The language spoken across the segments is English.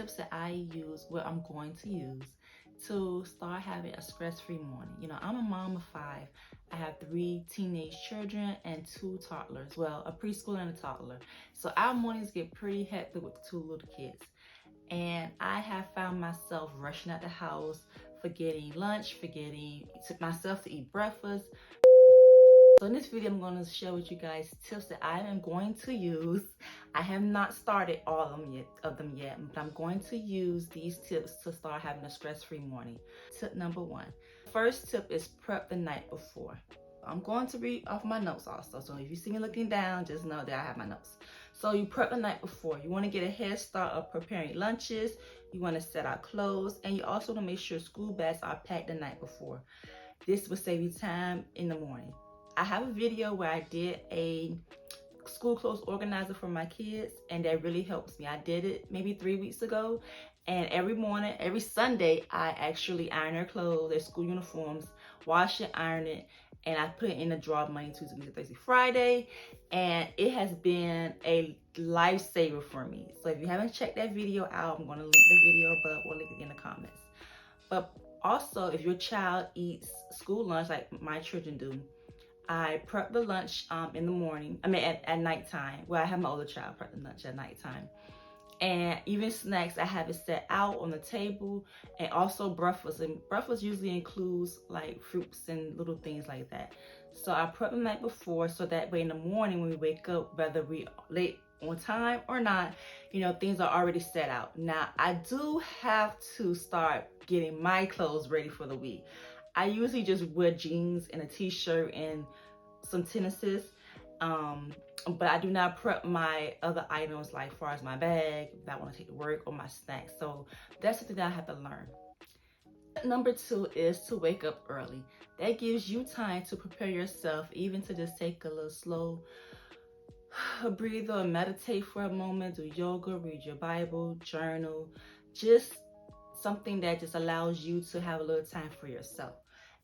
tips that I use, what I'm going to use to start having a stress-free morning. You know, I'm a mom of 5. I have 3 teenage children and 2 toddlers. Well, a preschool and a toddler. So our mornings get pretty hectic with the 2 little kids. And I have found myself rushing out the house, forgetting lunch, forgetting myself to eat breakfast. So in this video, I'm going to share with you guys tips that I am going to use. I have not started all of them yet, but I'm going to use these tips to start having a stress-free morning. Tip number 1. First tip is prep the night before. I'm going to read off my notes also. So if you see me looking down, just know that I have my notes. So you prep the night before. You want to get a head start of preparing lunches. You want to set out clothes, and you also want to make sure school bags are packed the night before. This will save you time in the morning. I have a video where I did a school clothes organizer for my kids, and that really helps me. I did it maybe 3 weeks ago, and every morning, every Sunday, I actually iron their clothes, their school uniforms, wash it, iron it, and I put it in the drawer Monday, Tuesday, Wednesday, Thursday, Friday, and it has been a lifesaver for me. So if you haven't checked that video out, I'm going to link the video above or link it in the comments. But also, if your child eats school lunch like my children do, I prep the lunch in the morning, at nighttime. Well, I have my older child prep the lunch at nighttime. And even snacks, I have it set out on the table, and also breakfast. And breakfast usually includes like fruits and little things like that. So I prep the night before, so that way in the morning when we wake up, whether we late on time or not, you know, things are already set out. Now, I do have to start getting my clothes ready for the week. I usually just wear jeans and a t-shirt and some tennises, but I do not prep my other items, like far as my bag, if I want to take to work, or my snacks. So that's something that I have to learn. Number 2 is to wake up early. That gives you time to prepare yourself, even to just take a little slow breather or meditate for a moment, do yoga, read your Bible, journal, just something that just allows you to have a little time for yourself.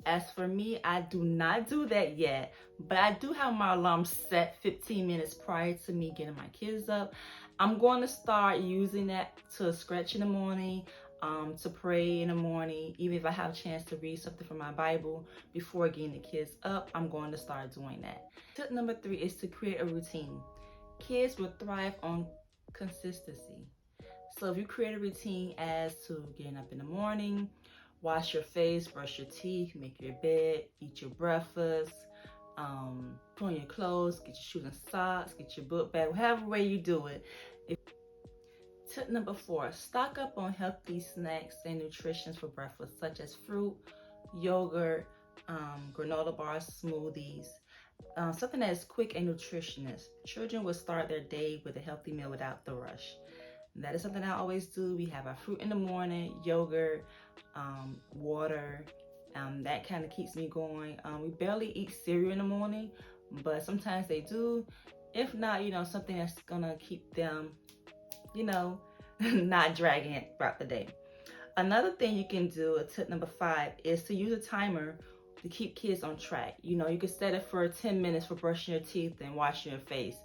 As for me, I do not do that yet, but I do have my alarm set 15 minutes prior to me getting my kids up. I'm going to start using that to stretch in the morning, to pray in the morning. Even if I have a chance to read something from my Bible before getting the kids up, I'm going to start doing that. Tip number 3 is to create a routine. Kids will thrive on consistency. So if you create a routine as to getting up in the morning, wash your face, brush your teeth, make your bed, eat your breakfast, put on your clothes, get your shoes and socks, get your book bag, whatever way you do it. Tip number 4, stock up on healthy snacks and nutrition for breakfast, such as fruit, yogurt, granola bars, smoothies, something that is quick and nutritious. Children will start their day with a healthy meal without the rush. That is something I always do. We have our fruit in the morning, yogurt, water. That kind of keeps me going. We barely eat cereal in the morning, but sometimes they do. If not, you know, something that's gonna keep them, you know, not dragging it throughout the day. Another thing you can do, tip number 5, is to use a timer to keep kids on track. You know, you can set it for 10 minutes for brushing your teeth and washing your face.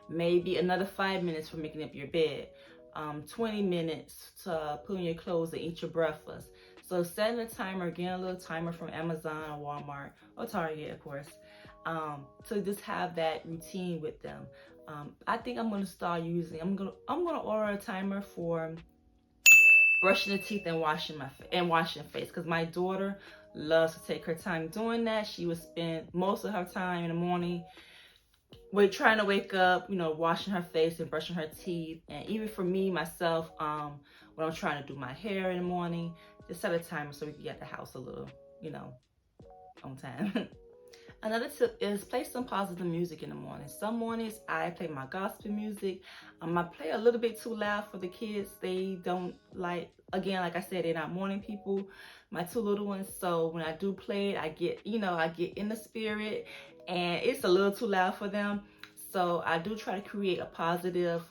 Maybe another 5 minutes for making up your bed. 20 minutes to put on your clothes and eat your breakfast. So setting a timer, getting a little timer from Amazon or Walmart or Target, of course, to just have that routine with them. I think I'm gonna start using. I'm gonna order a timer for brushing the teeth and washing face, because my daughter loves to take her time doing that. She would spend most of her time in the morning trying to wake up, you know, washing her face and brushing her teeth. And even for me, myself, when I'm trying to do my hair in the morning, just set a timer so we can get the house a little, you know, on time. Another tip is play some positive music in the morning. Some mornings I play my gospel music. I play a little bit too loud for the kids. They don't like, again, like I said, they're not morning people, my 2 little ones. So when I do play it, I get in the spirit, and it's a little too loud for them. So I do try to create a positive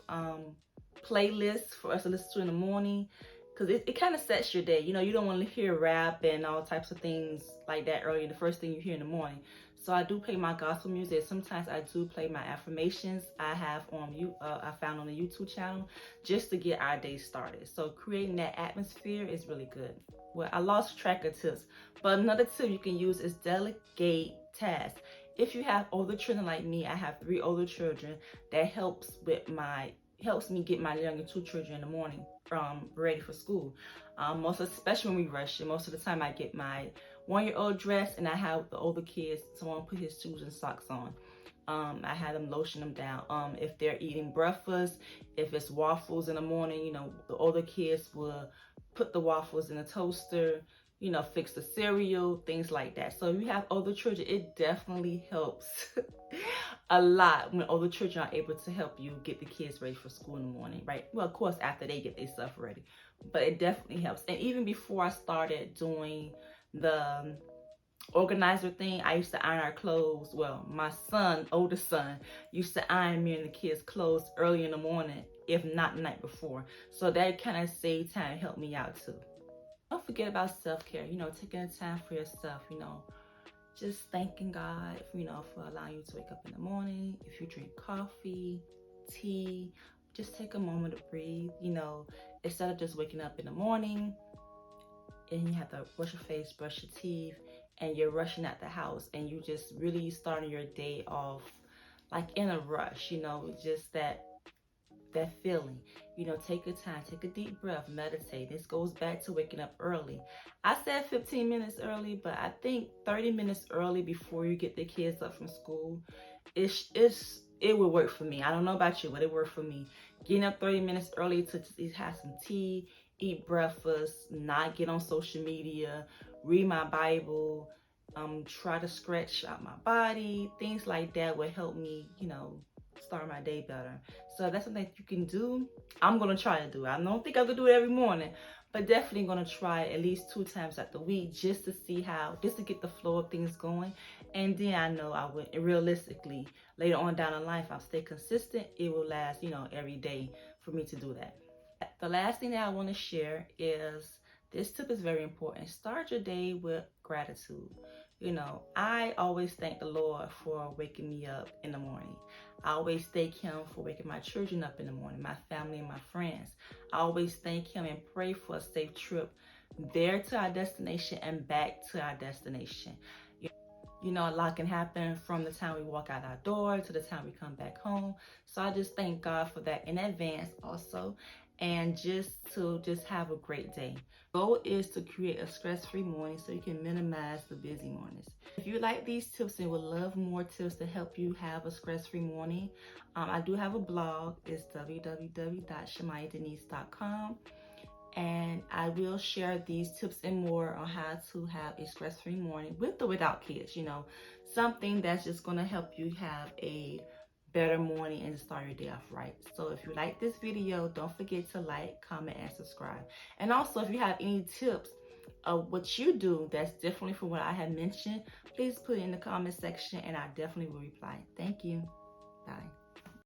playlist for us to listen to in the morning, because it kind of sets your day. You know, you don't want to hear rap and all types of things like that early, the first thing you hear in the morning. So I do play my gospel music. Sometimes I do play my affirmations I have on I found on the YouTube channel, just to get our day started. So creating that atmosphere is really good. Well, I lost track of tips, but another tip you can use is delegate tasks. If you have older children like me, I have 3 older children. That helps me get my younger 2 children in the morning ready for school. Most especially when we rush it. Most of the time I get my 1-year-old dressed and I have the older kids, someone put his shoes and socks on. I had them lotion them down. If they're eating breakfast, if it's waffles in the morning, you know, the older kids will put the waffles in the toaster, you know, fix the cereal, things like that. So if you have older children, it definitely helps a lot when older children are able to help you get the kids ready for school in the morning, right? Well, of course, after they get their stuff ready, but it definitely helps. And even before I started doing the organizer thing, I used to iron our clothes. Well, my oldest son, used to iron me and the kids' clothes early in the morning, if not the night before. So that kind of saved time, helped me out too. Don't forget about self-care, you know, taking the time for yourself, you know, just thanking God, you know, for allowing you to wake up in the morning. If you drink coffee, tea, just take a moment to breathe, you know, instead of just waking up in the morning and you have to brush your face, brush your teeth, and you're rushing out the house and you just really starting your day off like in a rush, you know, just that feeling. You know, take your time, take a deep breath, meditate. This goes back to waking up early. I said 15 minutes early, but I think 30 minutes early before you get the kids up from school, it will work for me. I don't know about you, but it worked for me. Getting up 30 minutes early to have some tea, eat breakfast, not get on social media, read my Bible, try to stretch out my body, things like that will help me, you know, start my day better. So that's something that you can do. I'm gonna try to do it. I don't think I could do it every morning, but definitely gonna try it at least 2 times at the week, just to see just to get the flow of things going. And then I know I would realistically later on down the line, if I stay consistent, it will last, you know, every day for me to do that. The last thing that I want to share is, this tip is very important. Start your day with gratitude. You know, I always thank the Lord for waking me up in the morning. I always thank Him for waking my children up in the morning, my family and my friends. I always thank Him and pray for a safe trip there to our destination and back to our destination. You know, a lot can happen from the time we walk out our door to the time we come back home. So I just thank God for that in advance also. And just have a great day. Goal is to create a stress-free morning so you can minimize the busy mornings. If you like these tips and would love more tips to help you have a stress-free morning, I do have a blog. It's www.shamiadenise.com. And I will share these tips and more on how to have a stress-free morning with or without kids, you know, something that's just going to help you have a better morning and start your day off right. So if you like this video, don't forget to like, comment, and subscribe. And also, if you have any tips of what you do that's differently from what I have mentioned, please put it in the comment section and I definitely will reply. Thank you. Bye.